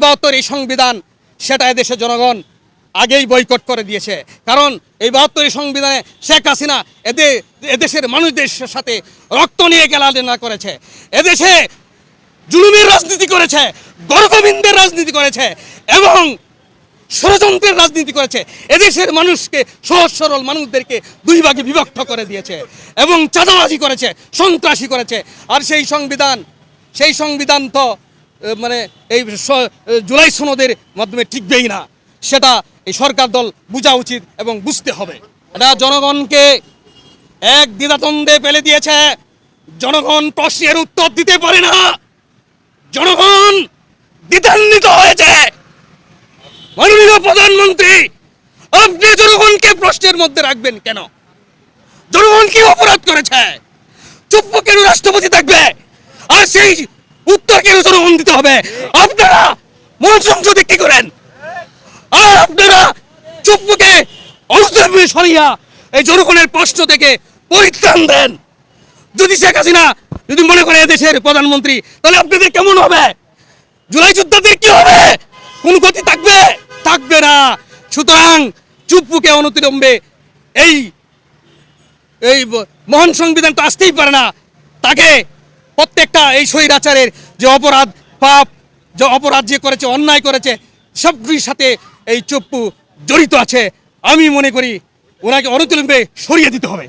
72 এই সংবিধান সেটা এদেশের জনগণ আগেই বয়কট করে দিয়েছে। কারণ এই 72 সংবিধানে শেখ হাসিনা এদেশের মানুষদের সাথে রক্ত নিয়ে খেলাধুলা করেছে, এদেশে জুলুমের রাজনীতি করেছে, গণগোবিন্দের রাজনীতি করেছে এবং ষড়যন্ত্রের রাজনীতি করেছে। এদেশের মানুষকে, সহজ সরল মানুষদেরকে দুই ভাগে বিভক্ত করে দিয়েছে এবং চাঁদাবাজি করেছে, সন্ত্রাসী করেছে। আর সেই সংবিধান তো মানে এই জুলাই সনদের মাধ্যমে টিকবেই না, সেটা এই সরকার দল বোঝা উচিত এবং বুঝতে হবে। এটা জনগণকে এক দ্বিধাদ্বন্দ্বে ফেলে দিয়েছে। জনগণ প্রশ্নের উত্তর দিতে পারে না, জনগণ দ্বিধান্বিত হয়েছে। মাননীয় প্রধানমন্ত্রী, আপনি জনগণকে প্রশ্নের মধ্যে রাখবেন কেন? জনগণ কি অপরাধ করেছে? চুপ কেন রাষ্ট্রপতি থাকবে? আর সেই উত্তর কেন জনগণ দিতে হবে? আপনারা মন সংসদে কি করেন? আর আপনারা চুপকে অনুদান সরিয়া এই জনগণের প্রশ্ন থেকে পরিত্রাণ দেন। যদি শেখ হাসিনা যদি মনে করে দেশের প্রধানমন্ত্রী, তাহলে আপনাদের কেমন হবে? জুলাই যোদ্ধাদের কি হবে? কোন গতি থাকবে? থাকবে না। সুতরাং চুপকে অনতিবিলম্বে এই মহান সংবিধান তো আসতেই পারে না, তাকে প্রত্যেকটা এই স্বৈরাচারের যে অপরাধ, পাপ, যে অপরাধ যে করেছে, অন্যায় করেছে, সবগুলির সাথে এই চুপ্পু জড়িত আছে। আমি মনে করি ওনাকে অনতিবিলম্বে সরিয়ে দিতে হবে।